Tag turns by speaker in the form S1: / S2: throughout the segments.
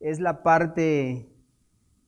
S1: es la parte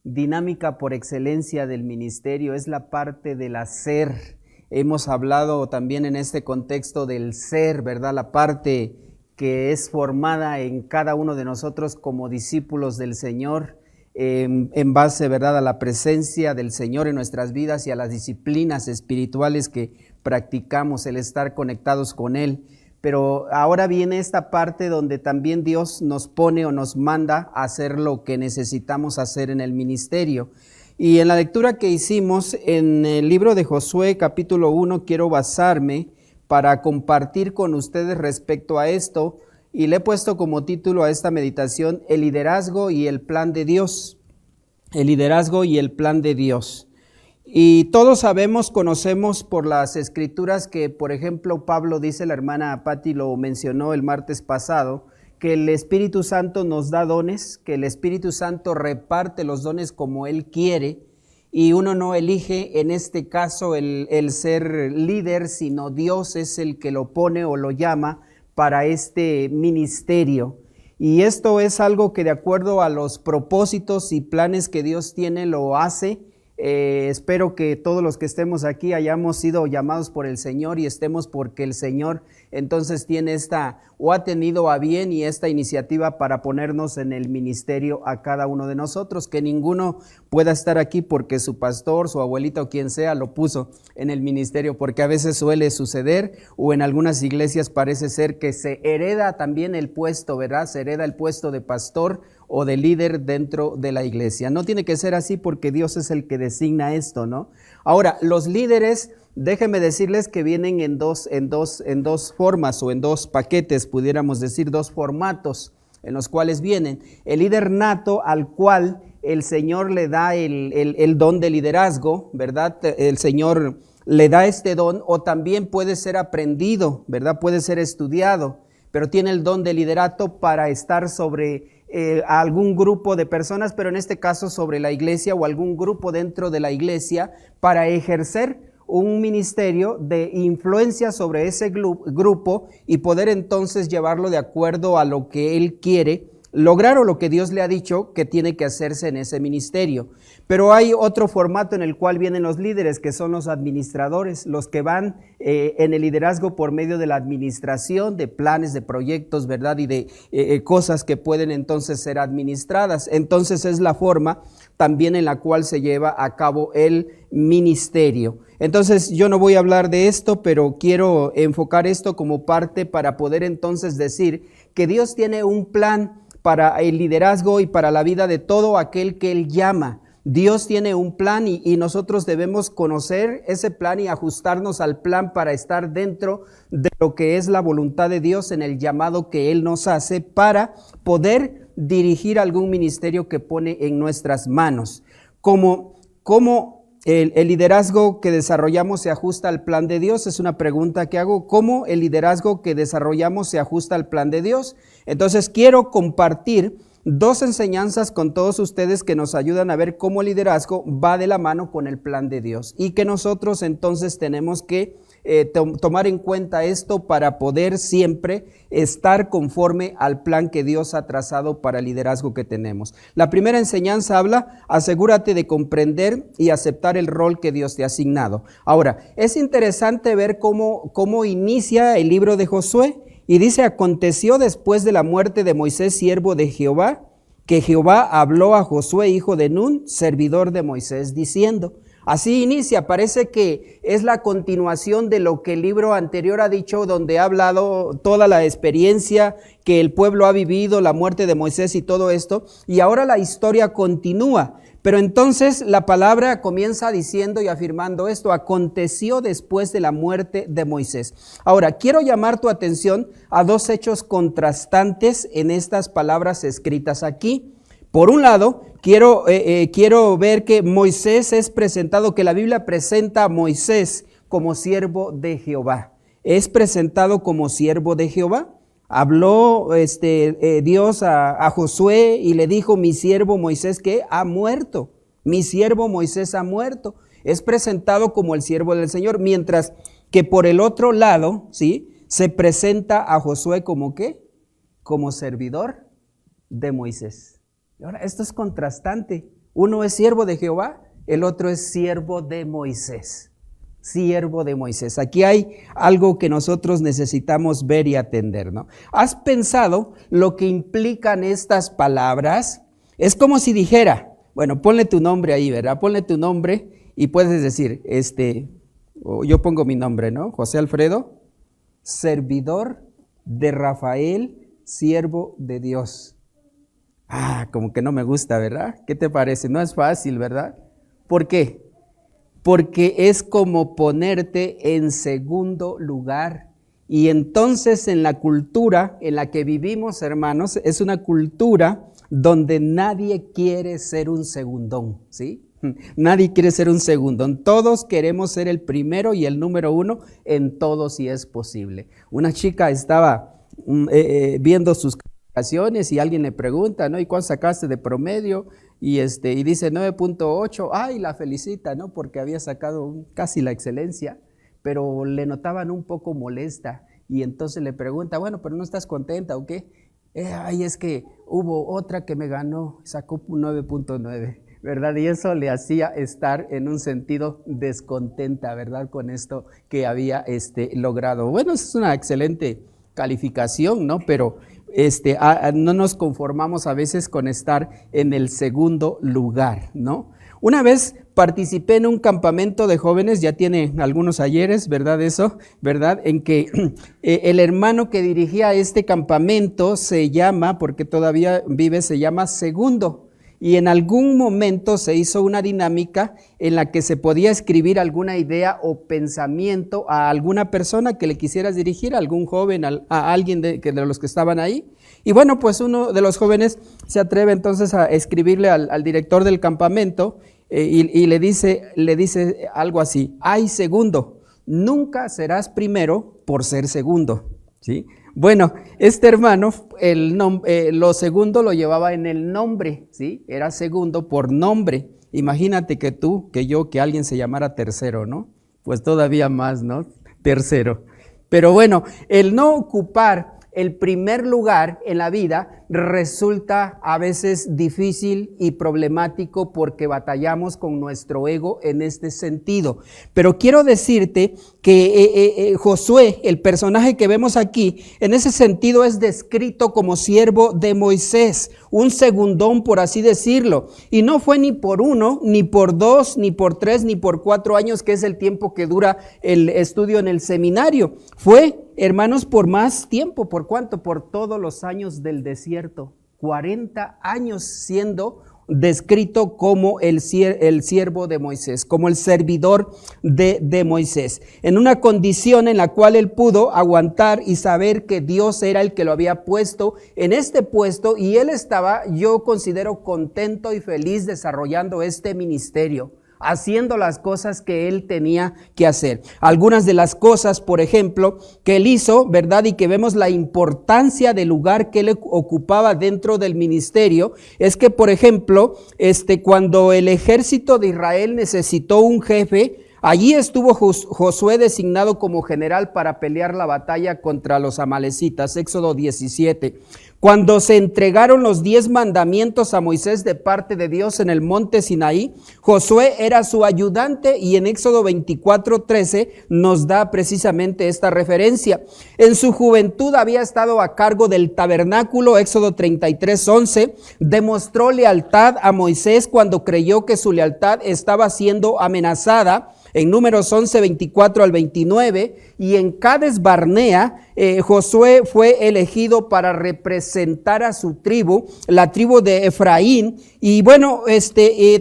S1: dinámica por excelencia del ministerio, es la parte del hacer. Hemos hablado también en este contexto del ser, ¿verdad? La parte que es formada en cada uno de nosotros como discípulos del Señor, en base, ¿verdad?, a la presencia del Señor en nuestras vidas y a las disciplinas espirituales que practicamos, el estar conectados con Él. Pero ahora viene esta parte donde también Dios nos pone o nos manda a hacer lo que necesitamos hacer en el ministerio. Y en la lectura que hicimos en el libro de Josué capítulo 1 quiero basarme para compartir con ustedes respecto a esto, y le he puesto como título a esta meditación: el liderazgo y el plan de Dios. El liderazgo y el plan de Dios. Y todos sabemos, conocemos por las escrituras que, por ejemplo, Pablo dice, la hermana Patti lo mencionó el martes pasado, que el Espíritu Santo nos da dones, que el Espíritu Santo reparte los dones como Él quiere, y uno no elige en este caso el ser líder, sino Dios es el que lo pone o lo llama para este ministerio. Y esto es algo que de acuerdo a los propósitos y planes que Dios tiene lo hace. Espero que todos los que estemos aquí hayamos sido llamados por el Señor y estemos porque el Señor entonces tiene esta o ha tenido a bien y esta iniciativa para ponernos en el ministerio a cada uno de nosotros, que ninguno pueda estar aquí porque su pastor, su abuelita o quien sea lo puso en el ministerio, porque a veces suele suceder, o en algunas iglesias parece ser que se hereda también el puesto, ¿verdad? Se hereda el puesto de pastor o de líder dentro de la iglesia. No tiene que ser así porque Dios es el que designa esto, ¿no? Ahora, los líderes, déjenme decirles que vienen en dos formas o en dos paquetes, pudiéramos decir, dos formatos en los cuales vienen. El líder nato, al cual el Señor le da el don de liderazgo, ¿verdad? El Señor le da este don, o también puede ser aprendido, ¿verdad? Puede ser estudiado, pero tiene el don de liderato para estar sobre a algún grupo de personas, pero en este caso sobre la iglesia o algún grupo dentro de la iglesia, para ejercer un ministerio de influencia sobre ese grupo y poder entonces llevarlo de acuerdo a lo que él quiere lograr o lo que Dios le ha dicho que tiene que hacerse en ese ministerio. Pero hay otro formato en el cual vienen los líderes, que son los administradores, los que van en el liderazgo por medio de la administración de planes, de proyectos, ¿verdad? Y de cosas que pueden entonces ser administradas. Entonces es la forma también en la cual se lleva a cabo el ministerio. Entonces yo no voy a hablar de esto, pero quiero enfocar esto como parte para poder entonces decir que Dios tiene un plan para el liderazgo y para la vida de todo aquel que Él llama. Dios tiene un plan y nosotros debemos conocer ese plan y ajustarnos al plan para estar dentro de lo que es la voluntad de Dios en el llamado que Él nos hace para poder dirigir algún ministerio que pone en nuestras manos. Como el liderazgo que desarrollamos se ajusta al plan de Dios, es una pregunta que hago. ¿Cómo el liderazgo que desarrollamos se ajusta al plan de Dios? Entonces quiero compartir dos enseñanzas con todos ustedes que nos ayudan a ver cómo el liderazgo va de la mano con el plan de Dios y que nosotros entonces tenemos que tomar en cuenta esto para poder siempre estar conforme al plan que Dios ha trazado para el liderazgo que tenemos. La primera enseñanza habla: asegúrate de comprender y aceptar el rol que Dios te ha asignado. Ahora, es interesante ver cómo inicia el libro de Josué. Y dice: aconteció después de la muerte de Moisés, siervo de Jehová, que Jehová habló a Josué, hijo de Nun, servidor de Moisés, diciendo. Así inicia, parece que es la continuación de lo que el libro anterior ha dicho, donde ha hablado toda la experiencia que el pueblo ha vivido, la muerte de Moisés y todo esto, y ahora la historia continúa. Pero entonces la palabra comienza diciendo y afirmando esto: aconteció después de la muerte de Moisés. Ahora, quiero llamar tu atención a dos hechos contrastantes en estas palabras escritas aquí. Por un lado, quiero ver que Moisés es presentado, que la Biblia presenta a Moisés como siervo de Jehová. Es presentado como siervo de Jehová. Habló Dios a Josué y le dijo: mi siervo Moisés, que ha muerto. Mi siervo Moisés ha muerto. Es presentado como el siervo del Señor, mientras que por el otro lado, ¿sí?, se presenta a Josué como ¿qué? Como servidor de Moisés. Ahora, esto es contrastante. Uno es siervo de Jehová, el otro es siervo de Moisés. Siervo de Moisés. Aquí hay algo que nosotros necesitamos ver y atender, ¿no? ¿Has pensado lo que implican estas palabras? Es como si dijera, bueno, ponle tu nombre ahí, ¿verdad? Ponle tu nombre y puedes decir, o yo pongo mi nombre, ¿no? José Alfredo, servidor de Rafael, siervo de Dios. Como que no me gusta, ¿verdad? ¿Qué te parece? No es fácil, ¿verdad? ¿Por qué? Porque es como ponerte en segundo lugar. Y entonces en la cultura en la que vivimos, hermanos, es una cultura donde nadie quiere ser un segundón, ¿sí? Nadie quiere ser un segundón. Todos queremos ser el primero y el número uno en todo si es posible. Una chica estaba viendo sus calificaciones y alguien le pregunta, ¿no? ¿Y cuánto sacaste de promedio? Y dice 9.8, la felicita, ¿no? Porque había sacado casi la excelencia, pero le notaban un poco molesta y entonces le pregunta, bueno, pero ¿no estás contenta o qué? Es que hubo otra que me ganó, sacó 9.9, ¿verdad? Y eso le hacía estar en un sentido descontenta, ¿verdad? Con esto que había logrado. Bueno, esa es una excelente calificación, ¿no? Pero no nos conformamos a veces con estar en el segundo lugar, ¿no? Una vez participé en un campamento de jóvenes, ya tiene algunos ayeres, ¿verdad? Eso, ¿verdad? En que el hermano que dirigía este campamento se llama, porque todavía vive, se llama Segundo. Y en algún momento se hizo una dinámica en la que se podía escribir alguna idea o pensamiento a alguna persona que le quisieras dirigir, a algún joven, a alguien de los que estaban ahí. Y bueno, pues uno de los jóvenes se atreve entonces a escribirle al director del campamento y le dice algo así: ay, segundo, nunca serás primero por ser segundo, ¿sí? Bueno, este hermano, lo segundo lo llevaba en el nombre, ¿sí? Era segundo por nombre. Imagínate que tú, que yo, que alguien se llamara tercero, ¿no? Pues todavía más, ¿no? Tercero. Pero bueno, el no ocupar el primer lugar en la vida resulta a veces difícil y problemático porque batallamos con nuestro ego en este sentido. Pero quiero decirte que Josué, el personaje que vemos aquí, en ese sentido es descrito como siervo de Moisés, un segundón, por así decirlo. Y no fue ni por 1, ni por 2, ni por 3, ni por 4 años, que es el tiempo que dura el estudio en el seminario. Fue, hermanos, por más tiempo. ¿Por cuánto? Por todos los años del desierto. 40 años siendo descrito como el siervo de Moisés, como el servidor de Moisés, en una condición en la cual él pudo aguantar y saber que Dios era el que lo había puesto en este puesto, y él estaba, yo considero, contento y feliz desarrollando este ministerio, haciendo las cosas que él tenía que hacer. Algunas de las cosas, por ejemplo, que él hizo, ¿verdad? Y que vemos la importancia del lugar que él ocupaba dentro del ministerio, es que, por ejemplo, cuando el ejército de Israel necesitó un jefe, allí estuvo Josué designado como general para pelear la batalla contra los amalecitas, Éxodo 17. Cuando se entregaron los 10 mandamientos a Moisés de parte de Dios en el monte Sinaí, Josué era su ayudante, y en Éxodo 24:13 nos da precisamente esta referencia. En su juventud había estado a cargo del tabernáculo, Éxodo 33:11, demostró lealtad a Moisés cuando creyó que su lealtad estaba siendo amenazada, en Números 11:24 al 29, y en Cades Barnea, Josué fue elegido para representar a su tribu, la tribu de Efraín, y bueno,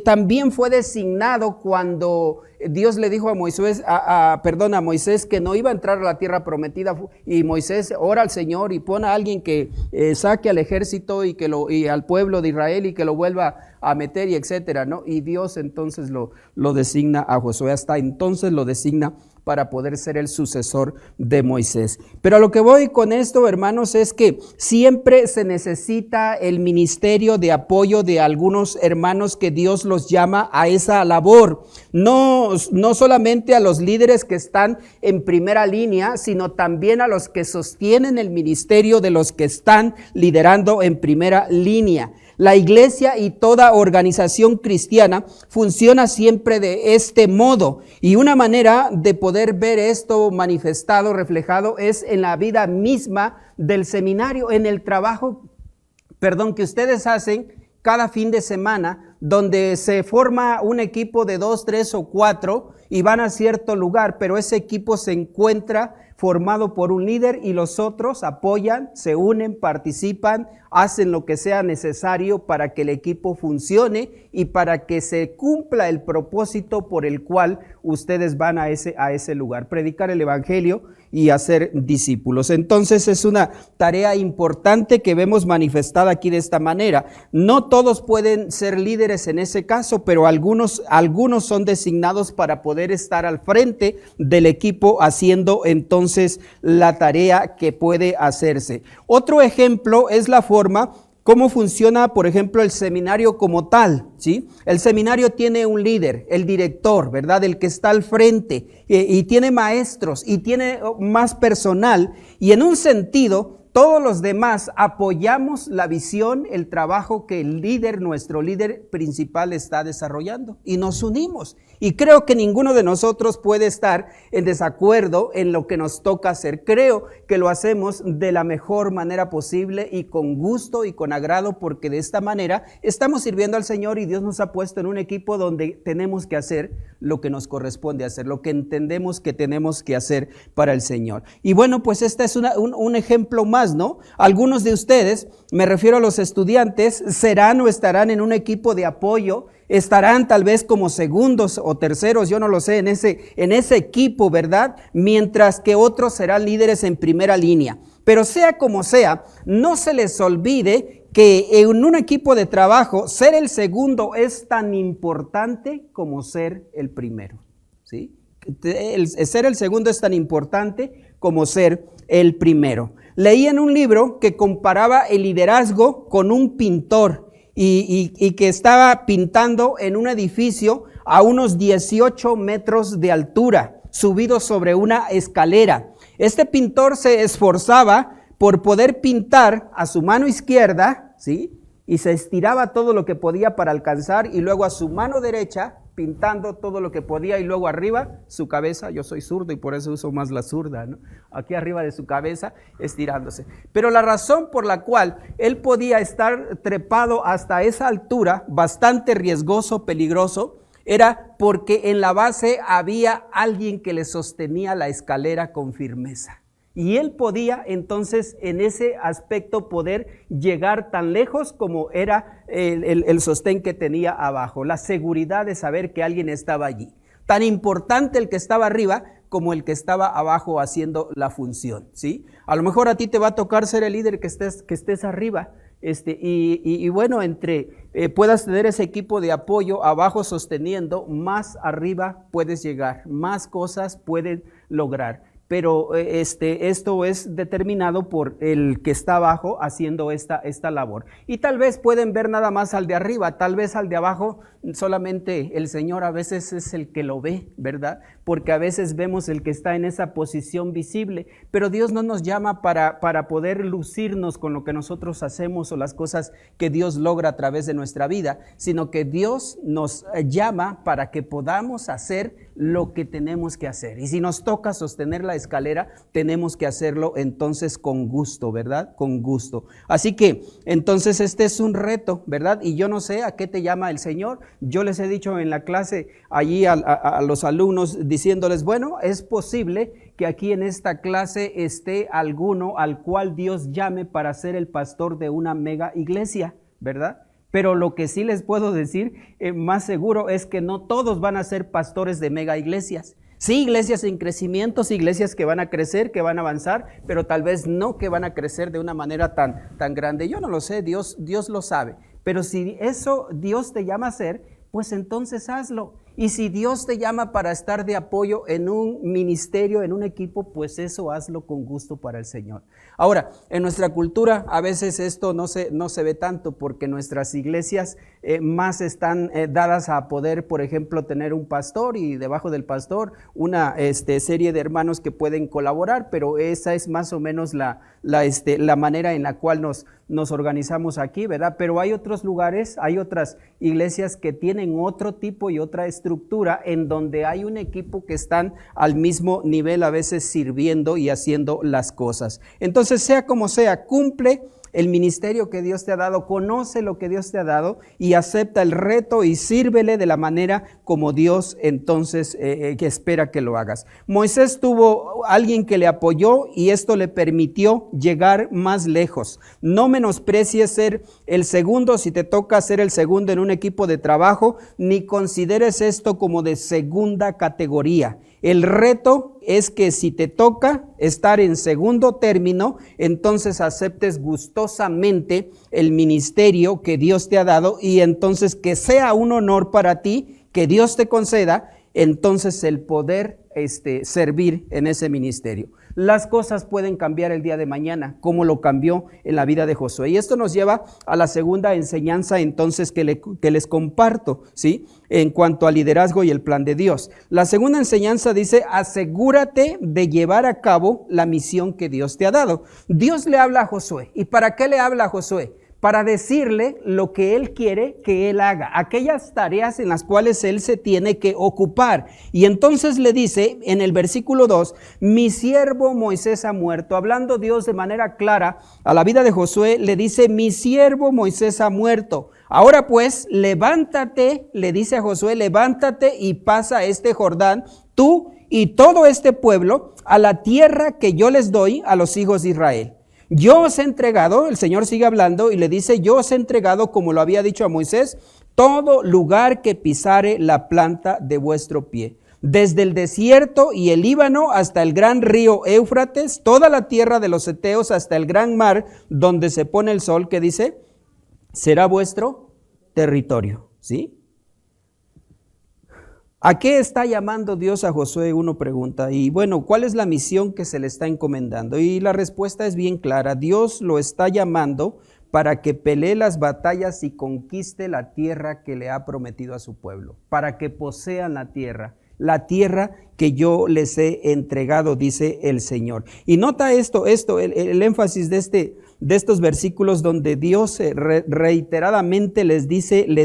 S1: también fue designado cuando Dios le dijo a Moisés, a Moisés, que no iba a entrar a la tierra prometida, y Moisés ora al Señor y pone a alguien que saque al ejército y al pueblo de Israel y que lo vuelva a meter, y etcétera, ¿no? Y Dios entonces lo designa a Josué, hasta entonces lo designa para poder ser el sucesor de Moisés. Pero a lo que voy con esto, hermanos, es que siempre se necesita el ministerio de apoyo de algunos hermanos que Dios los llama a esa labor. No solamente a los líderes que están en primera línea, sino también a los que sostienen el ministerio de los que están liderando en primera línea. La iglesia y toda organización cristiana funciona siempre de este modo, y una manera de poder ver esto manifestado, reflejado, es en la vida misma del seminario, en el trabajo, que ustedes hacen cada fin de semana, donde se forma un equipo de 2, 3 o 4 y van a cierto lugar, pero ese equipo se encuentra formado por un líder y los otros apoyan, se unen, participan, hacen lo que sea necesario para que el equipo funcione y para que se cumpla el propósito por el cual ustedes van a ese lugar, predicar el evangelio y hacer discípulos. Entonces es una tarea importante que vemos manifestada aquí de esta manera. No todos pueden ser líderes en ese caso, pero algunos son designados para poder estar al frente del equipo haciendo entonces la tarea que puede hacerse. Otro ejemplo es la forma cómo funciona, por ejemplo, el seminario como tal, ¿sí? El seminario tiene un líder, el director, ¿verdad? El que está al frente, y tiene maestros y tiene más personal, y en un sentido todos los demás apoyamos la visión, el trabajo que el líder, nuestro líder principal, está desarrollando, y nos unimos. Y creo que ninguno de nosotros puede estar en desacuerdo en lo que nos toca hacer. Creo que lo hacemos de la mejor manera posible y con gusto y con agrado, porque de esta manera estamos sirviendo al Señor y Dios nos ha puesto en un equipo donde tenemos que hacer lo que nos corresponde hacer, lo que entendemos que tenemos que hacer para el Señor. Y bueno, pues este es un ejemplo más, ¿no? Algunos de ustedes, me refiero a los estudiantes, serán o estarán en un equipo de apoyo, estarán tal vez como segundos o terceros, yo no lo sé, en ese equipo, ¿verdad? Mientras que otros serán líderes en primera línea. Pero sea como sea, no se les olvide que en un equipo de trabajo, ser el segundo es tan importante como ser el primero, ¿sí? Ser el segundo es tan importante como ser el primero. Leí en un libro que comparaba el liderazgo con un pintor y que estaba pintando en un edificio a unos 18 metros de altura, subido sobre una escalera. Este pintor se esforzaba por poder pintar a su mano izquierda, ¿sí? Y se estiraba todo lo que podía para alcanzar, y luego a su mano derecha pintando todo lo que podía, y luego arriba su cabeza, yo soy zurdo y por eso uso más la zurda, ¿no? Aquí arriba de su cabeza estirándose. Pero la razón por la cual él podía estar trepado hasta esa altura, bastante riesgoso, peligroso, era porque en la base había alguien que le sostenía la escalera con firmeza. Y él podía entonces en ese aspecto poder llegar tan lejos como era el sostén que tenía abajo, la seguridad de saber que alguien estaba allí. Tan importante el que estaba arriba como el que estaba abajo haciendo la función, ¿sí? A lo mejor a ti te va a tocar ser el líder que estés arriba, y bueno, puedas tener ese equipo de apoyo abajo sosteniendo, más arriba puedes llegar, más cosas puedes lograr. Pero esto es determinado por el que está abajo haciendo esta labor. Y tal vez pueden ver nada más al de arriba, tal vez al de abajo solamente el Señor a veces es el que lo ve, ¿verdad? Porque a veces vemos el que está en esa posición visible, pero Dios no nos llama para poder lucirnos con lo que nosotros hacemos o las cosas que Dios logra a través de nuestra vida, sino que Dios nos llama para que podamos hacer lo que tenemos que hacer. Y si nos toca sostener la escalera, tenemos que hacerlo entonces con gusto, ¿verdad? Con gusto. Así que entonces este es un reto, ¿verdad? Y yo no sé a qué te llama el Señor. Yo les he dicho en la clase allí a los alumnos diciéndoles, bueno, es posible que aquí en esta clase esté alguno al cual Dios llame para ser el pastor de una mega iglesia, ¿verdad? Pero lo que sí les puedo decir más seguro es que no todos van a ser pastores de mega iglesias. Sí, iglesias en crecimiento, sí, iglesias que van a crecer, que van a avanzar, pero tal vez no que van a crecer de una manera tan grande. Yo no lo sé, Dios lo sabe. Pero si eso Dios te llama a hacer, pues entonces hazlo. Y si Dios te llama para estar de apoyo en un ministerio, en un equipo, pues eso hazlo con gusto para el Señor. Ahora, en nuestra cultura a veces esto no se ve tanto porque nuestras iglesias más están dadas a poder, por ejemplo, tener un pastor y debajo del pastor una serie de hermanos que pueden colaborar, pero esa es más o menos la manera en la cual nos organizamos aquí, ¿verdad? Pero hay otros lugares, hay otras iglesias que tienen otro tipo y otra estructura en donde hay un equipo que están al mismo nivel a veces sirviendo y haciendo las cosas. Entonces, sea como sea, cumple el ministerio que Dios te ha dado, conoce lo que Dios te ha dado y acepta el reto y sírvele de la manera como Dios entonces que espera que lo hagas. Moisés tuvo alguien que le apoyó y esto le permitió llegar más lejos. No menosprecies ser el segundo si te toca ser el segundo en un equipo de trabajo, ni consideres esto como de segunda categoría. El reto es que si te toca estar en segundo término, entonces aceptes gustosamente el ministerio que Dios te ha dado y entonces que sea un honor para ti, que Dios te conceda, entonces el poder servir en ese ministerio. Las cosas pueden cambiar el día de mañana, como lo cambió en la vida de Josué. Y esto nos lleva a la segunda enseñanza entonces que les comparto, ¿sí? En cuanto al liderazgo y el plan de Dios. La segunda enseñanza dice, asegúrate de llevar a cabo la misión que Dios te ha dado. Dios le habla a Josué. ¿Y para qué le habla a Josué? Para decirle lo que Él quiere que Él haga, aquellas tareas en las cuales Él se tiene que ocupar. Y entonces le dice en el versículo 2, mi siervo Moisés ha muerto. Hablando Dios de manera clara a la vida de Josué, le dice, mi siervo Moisés ha muerto. Ahora pues, levántate, le dice a Josué, levántate y pasa este Jordán, tú y todo este pueblo, a la tierra que yo les doy a los hijos de Israel. Yo os he entregado, el Señor sigue hablando y le dice, yo os he entregado, como lo había dicho a Moisés, todo lugar que pisare la planta de vuestro pie. Desde el desierto y el Líbano hasta el gran río Éufrates, toda la tierra de los heteos hasta el gran mar donde se pone el sol, que dice, será vuestro territorio, ¿sí? ¿A qué está llamando Dios a Josué? Uno pregunta. Y bueno, ¿cuál es la misión que se le está encomendando? Y la respuesta es bien clara. Dios lo está llamando para que pelee las batallas y conquiste la tierra que le ha prometido a su pueblo, para que posean la tierra que yo les he entregado, dice el Señor. Y nota el énfasis de estos versículos donde Dios reiteradamente le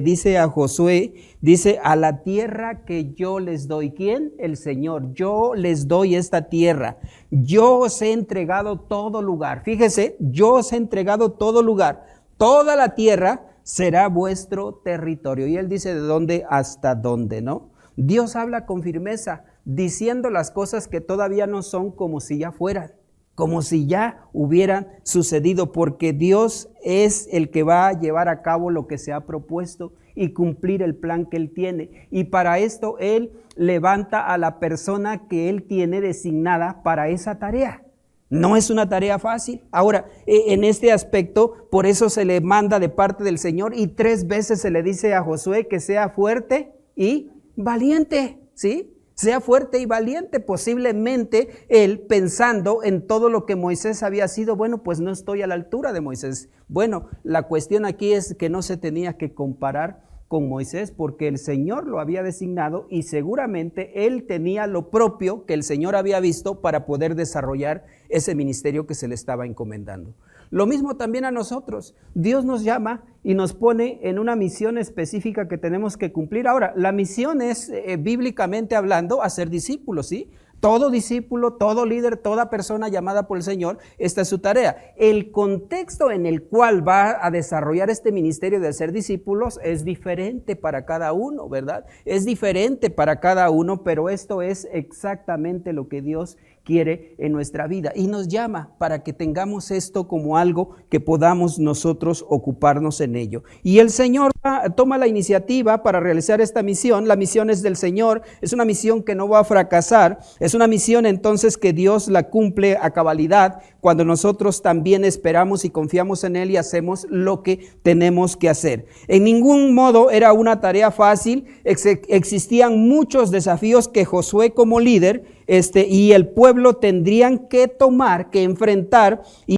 S1: dice a Josué, dice, a la tierra que yo les doy. ¿Quién? El Señor. Yo les doy esta tierra. Yo os he entregado todo lugar. Fíjese, yo os he entregado todo lugar. Toda la tierra será vuestro territorio. Y él dice de dónde hasta dónde, ¿no? Dios habla con firmeza, diciendo las cosas que todavía no son como si ya fueran, como si ya hubieran sucedido, porque Dios es el que va a llevar a cabo lo que se ha propuesto y cumplir el plan que Él tiene. Y para esto Él levanta a la persona que Él tiene designada para esa tarea. No es una tarea fácil. Ahora, en este aspecto, por eso se le manda de parte del Señor y 3 veces se le dice a Josué que sea fuerte y valiente, ¿sí? Sea fuerte y valiente. Posiblemente él, pensando en todo lo que Moisés había sido, bueno, pues no estoy a la altura de Moisés. Bueno, la cuestión aquí es que no se tenía que comparar con Moisés porque el Señor lo había designado y seguramente él tenía lo propio que el Señor había visto para poder desarrollar ese ministerio que se le estaba encomendando. Lo mismo también a nosotros. Dios nos llama y nos pone en una misión específica que tenemos que cumplir. Ahora, la misión es, bíblicamente hablando, hacer discípulos, ¿sí? Todo discípulo, todo líder, toda persona llamada por el Señor, esta es su tarea. El contexto en el cual va a desarrollar este ministerio de ser discípulos es diferente para cada uno, ¿verdad? Es diferente para cada uno, pero esto es exactamente lo que Dios quiere en nuestra vida y nos llama para que tengamos esto como algo que podamos nosotros ocuparnos en ello. Y el Señor toma la iniciativa para realizar esta misión. La misión es del Señor, es una misión que no va a fracasar, es una misión entonces que Dios la cumple a cabalidad cuando nosotros también esperamos y confiamos en Él y hacemos lo que tenemos que hacer. En ningún modo era una tarea fácil, existían muchos desafíos que Josué como líder y el pueblo tendrían que tomar, que enfrentar y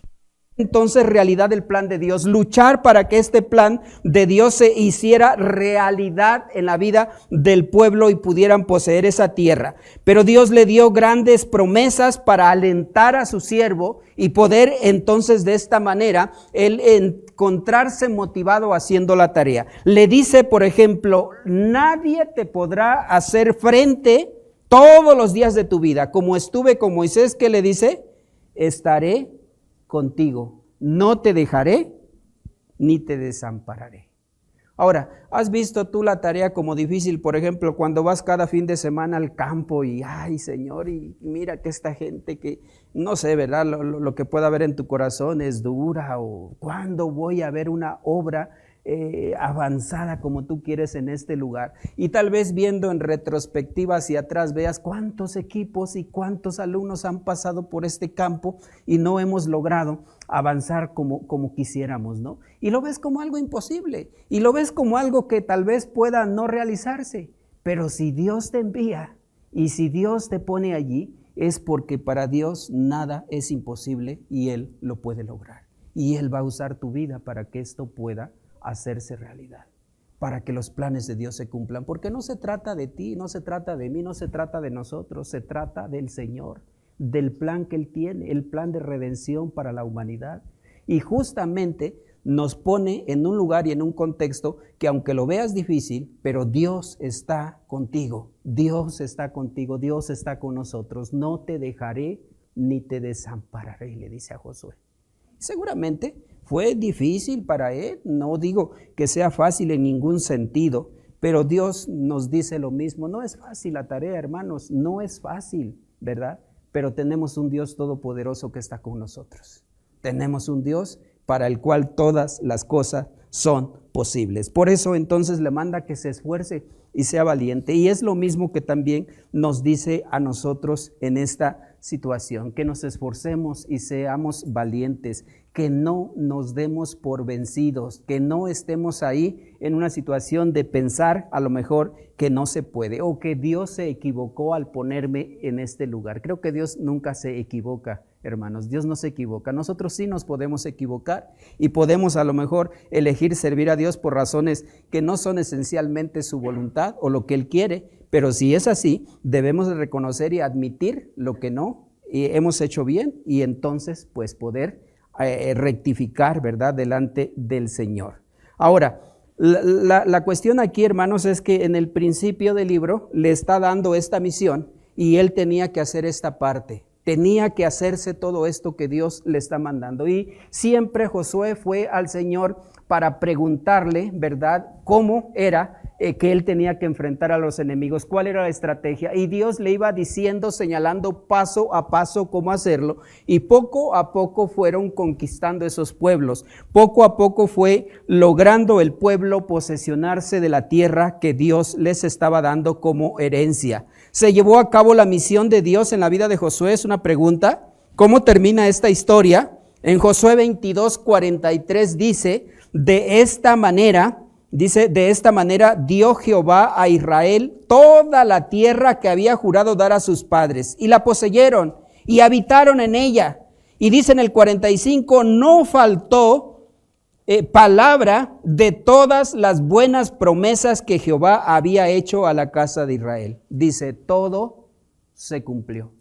S1: entonces realidad del plan de Dios, luchar para que este plan de Dios se hiciera realidad en la vida del pueblo y pudieran poseer esa tierra. Pero Dios le dio grandes promesas para alentar a su siervo y poder entonces de esta manera él encontrarse motivado haciendo la tarea. Le dice, por ejemplo, nadie te podrá hacer frente todos los días de tu vida. Como estuve con Moisés, ¿qué le dice? Estaré contigo, no te dejaré ni te desampararé. Ahora, ¿has visto tú la tarea como difícil? Por ejemplo, cuando vas cada fin de semana al campo y, ay Señor, y mira que esta gente que, no sé, ¿verdad? Lo que pueda haber en tu corazón es dura, o ¿cuándo voy a ver una obra avanzada como tú quieres en este lugar? Y tal vez viendo en retrospectiva hacia atrás veas cuántos equipos y cuántos alumnos han pasado por este campo y no hemos logrado avanzar como quisiéramos, ¿no? Y lo ves como algo imposible y lo ves como algo que tal vez pueda no realizarse, pero si Dios te envía y si Dios te pone allí, es porque para Dios nada es imposible y Él lo puede lograr. Y Él va a usar tu vida para que esto pueda hacerse realidad, para que los planes de Dios se cumplan, porque no se trata de ti, no se trata de mí, no se trata de nosotros, se trata del Señor, del plan que Él tiene, el plan de redención para la humanidad. Y justamente nos pone en un lugar y en un contexto que aunque lo veas difícil, pero Dios está contigo, Dios está contigo, Dios está con nosotros, no te dejaré ni te desampararé, le dice a Josué. Seguramente fue difícil para él, no digo que sea fácil en ningún sentido, pero Dios nos dice lo mismo. No es fácil la tarea, hermanos, no es fácil, ¿verdad? Pero tenemos un Dios todopoderoso que está con nosotros. Tenemos un Dios para el cual todas las cosas son posibles. Por eso entonces le manda que se esfuerce y sea valiente. Y es lo mismo que también nos dice a nosotros en esta situación, que nos esforcemos y seamos valientes, que no nos demos por vencidos, que no estemos ahí en una situación de pensar a lo mejor que no se puede o que Dios se equivocó al ponerme en este lugar. Creo que Dios nunca se equivoca, hermanos, Dios no se equivoca. Nosotros sí nos podemos equivocar y podemos a lo mejor elegir servir a Dios por razones que no son esencialmente su voluntad o lo que Él quiere, pero si es así, debemos de reconocer y admitir lo que no hemos hecho bien y entonces pues poder rectificar, ¿verdad?, delante del Señor. Ahora, la cuestión aquí, hermanos, es que en el principio del libro le está dando esta misión y él tenía que hacer esta parte. Tenía que hacerse todo esto que Dios le está mandando. Y siempre Josué fue al Señor para preguntarle, ¿verdad?, cómo era que él tenía que enfrentar a los enemigos, cuál era la estrategia. Y Dios le iba diciendo, señalando paso a paso cómo hacerlo. Y poco a poco fueron conquistando esos pueblos. Poco a poco fue logrando el pueblo posesionarse de la tierra que Dios les estaba dando como herencia. ¿Se llevó a cabo la misión de Dios en la vida de Josué? Es una pregunta. ¿Cómo termina esta historia? En Josué 22:43 dice, de esta manera dio Jehová a Israel toda la tierra que había jurado dar a sus padres, y la poseyeron y habitaron en ella. Y dice en el 45, no faltó palabra de todas las buenas promesas que Jehová había hecho a la casa de Israel. Dice, todo se cumplió.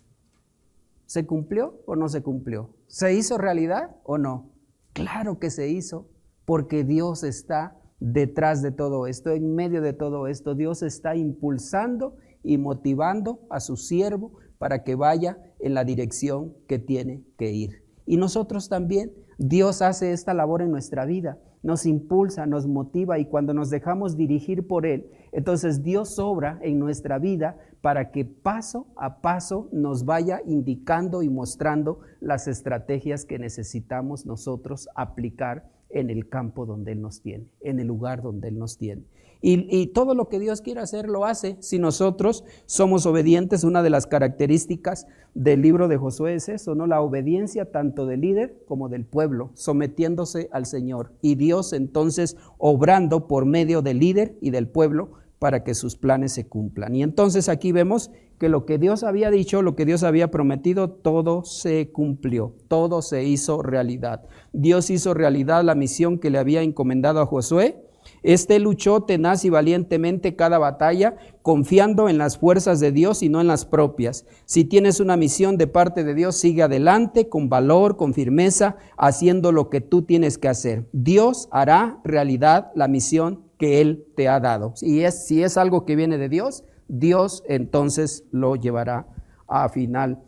S1: ¿Se cumplió o no se cumplió? ¿Se hizo realidad o no? Claro que se hizo, porque Dios está detrás de todo esto, en medio de todo esto. Dios está impulsando y motivando a su siervo para que vaya en la dirección que tiene que ir. Y nosotros también Dios hace esta labor en nuestra vida, nos impulsa, nos motiva, y cuando nos dejamos dirigir por Él, entonces Dios obra en nuestra vida para que paso a paso nos vaya indicando y mostrando las estrategias que necesitamos nosotros aplicar en el campo donde Él nos tiene, en el lugar donde Él nos tiene. Y todo lo que Dios quiere hacer lo hace si nosotros somos obedientes. Una de las características del libro de Josué es eso, ¿no? La obediencia tanto del líder como del pueblo, sometiéndose al Señor. Y Dios entonces obrando por medio del líder y del pueblo para que sus planes se cumplan. Y entonces aquí vemos que lo que Dios había dicho, lo que Dios había prometido, todo se cumplió, todo se hizo realidad. Dios hizo realidad la misión que le había encomendado a Josué. Este luchó tenaz y valientemente cada batalla, confiando en las fuerzas de Dios y no en las propias. Si tienes una misión de parte de Dios, sigue adelante con valor, con firmeza, haciendo lo que tú tienes que hacer. Dios hará realidad la misión que Él te ha dado. Si es algo que viene de Dios, Dios entonces lo llevará a final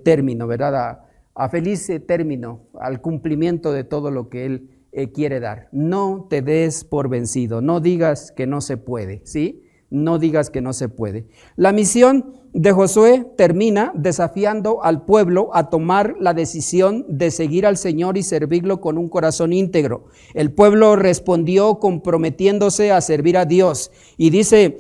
S1: término, ¿verdad? A feliz término, al cumplimiento de todo lo que Él quiere dar. No te des por vencido, no digas que no se puede, ¿sí? No digas que no se puede. La misión de Josué termina desafiando al pueblo a tomar la decisión de seguir al Señor y servirlo con un corazón íntegro. El pueblo respondió comprometiéndose a servir a Dios. Y dice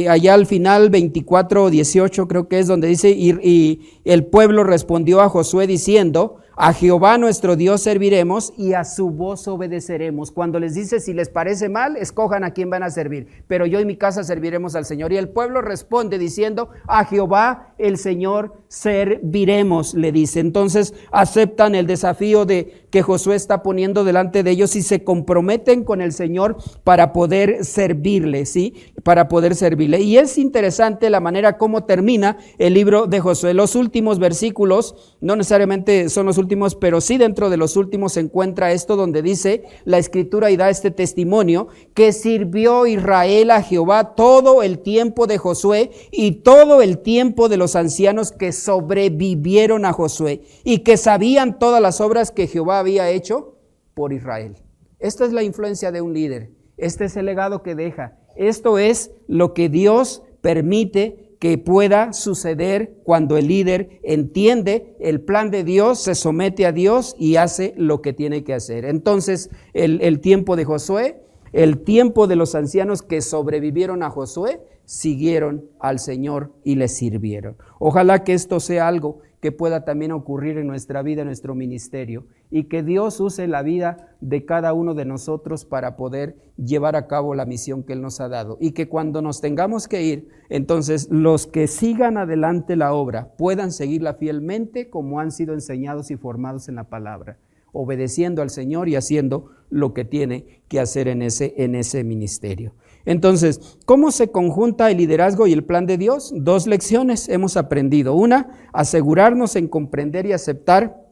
S1: allá al final 24:18 creo que es donde dice, y el pueblo respondió a Josué diciendo: a Jehová nuestro Dios serviremos y a su voz obedeceremos. Cuando les dice, si les parece mal, escojan a quién van a servir, pero yo y mi casa serviremos al Señor. Y el pueblo responde diciendo: a Jehová el Señor serviremos, le dice. Entonces aceptan el desafío que Josué está poniendo delante de ellos y se comprometen con el Señor para poder servirle, ¿sí? Para poder servirle. Y es interesante la manera como termina el libro de Josué. Los últimos versículos, no necesariamente son los últimos, pero sí dentro de los últimos se encuentra esto donde dice la Escritura y da este testimonio: que sirvió Israel a Jehová todo el tiempo de Josué y todo el tiempo de los ancianos que sobrevivieron a Josué, y que sabían todas las obras que Jehová había hecho por Israel. Esta es la influencia de un líder, este es el legado que deja, esto es lo que Dios permite que pueda suceder cuando el líder entiende el plan de Dios, se somete a Dios y hace lo que tiene que hacer. Entonces el tiempo de Josué, el tiempo de los ancianos que sobrevivieron a Josué, siguieron al Señor y le sirvieron. Ojalá que esto sea algo que pueda también ocurrir en nuestra vida, en nuestro ministerio, y que Dios use la vida de cada uno de nosotros para poder llevar a cabo la misión que Él nos ha dado, y que cuando nos tengamos que ir, entonces los que sigan adelante la obra puedan seguirla fielmente como han sido enseñados y formados en la palabra, obedeciendo al Señor y haciendo lo que tiene que hacer en ese ministerio. Entonces, ¿cómo se conjunta el liderazgo y el plan de Dios? 2 lecciones hemos aprendido. Una, asegurarnos en comprender y aceptar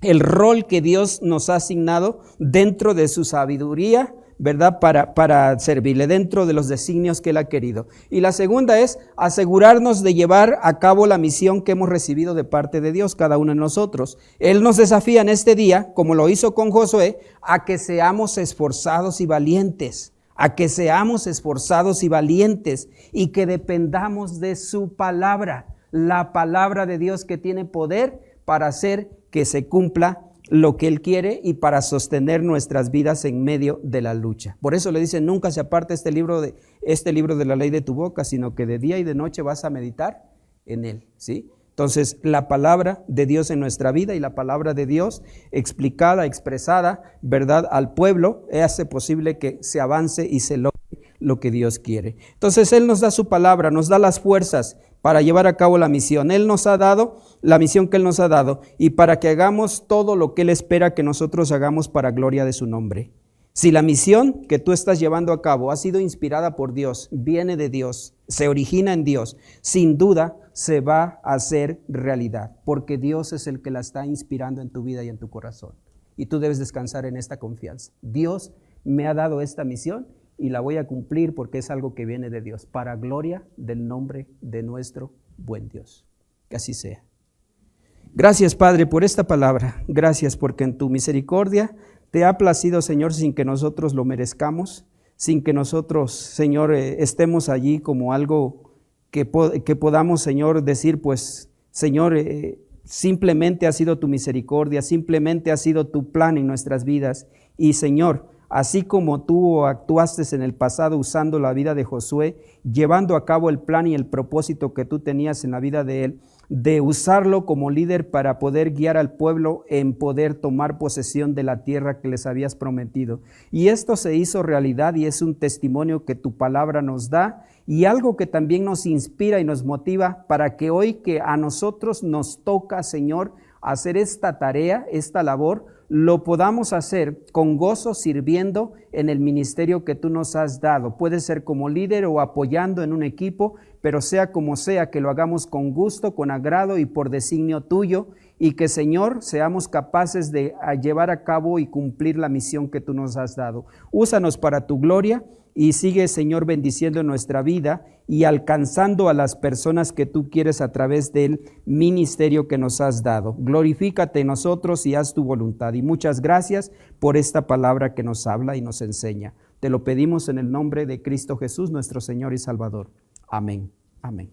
S1: el rol que Dios nos ha asignado dentro de su sabiduría, ¿verdad? Para servirle, dentro de los designios que Él ha querido. Y la segunda es asegurarnos de llevar a cabo la misión que hemos recibido de parte de Dios, cada uno de nosotros. Él nos desafía en este día, como lo hizo con Josué, a que seamos esforzados y valientes. A que seamos esforzados y valientes y que dependamos de su palabra, la palabra de Dios que tiene poder para hacer que se cumpla lo que Él quiere y para sostener nuestras vidas en medio de la lucha. Por eso le dice: nunca se aparte este libro de la ley de tu boca, sino que de día y de noche vas a meditar en él, ¿sí? Entonces, la palabra de Dios en nuestra vida y la palabra de Dios explicada, expresada, ¿verdad?, al pueblo, hace posible que se avance y se logre lo que Dios quiere. Entonces, Él nos da su palabra, nos da las fuerzas para llevar a cabo la misión. Él nos ha dado la misión que Él nos ha dado y para que hagamos todo lo que Él espera que nosotros hagamos para gloria de su nombre. Si la misión que tú estás llevando a cabo ha sido inspirada por Dios, viene de Dios, se origina en Dios, sin duda se va a hacer realidad, porque Dios es el que la está inspirando en tu vida y en tu corazón. Y tú debes descansar en esta confianza. Dios me ha dado esta misión y la voy a cumplir porque es algo que viene de Dios, para gloria del nombre de nuestro buen Dios. Que así sea. Gracias, Padre, por esta palabra. Gracias porque en tu misericordia te ha placido, Señor, sin que nosotros lo merezcamos, sin que nosotros, Señor, estemos allí como algo que podamos, Señor, decir, pues, Señor, simplemente ha sido tu misericordia, simplemente ha sido tu plan en nuestras vidas. Y, Señor, así como tú actuaste en el pasado usando la vida de Josué, llevando a cabo el plan y el propósito que tú tenías en la vida de él, de usarlo como líder para poder guiar al pueblo en poder tomar posesión de la tierra que les habías prometido. Y esto se hizo realidad y es un testimonio que tu palabra nos da y algo que también nos inspira y nos motiva para que hoy que a nosotros nos toca, Señor, hacer esta tarea, esta labor, lo podamos hacer con gozo sirviendo en el ministerio que tú nos has dado. Puede ser como líder o apoyando en un equipo, pero sea como sea, que lo hagamos con gusto, con agrado y por designio tuyo, y que, Señor, seamos capaces de llevar a cabo y cumplir la misión que tú nos has dado. Úsanos para tu gloria y sigue, Señor, bendiciendo nuestra vida y alcanzando a las personas que tú quieres a través del ministerio que nos has dado. Glorifícate en nosotros y haz tu voluntad. Y muchas gracias por esta palabra que nos habla y nos enseña. Te lo pedimos en el nombre de Cristo Jesús, nuestro Señor y Salvador. Amén. Amén.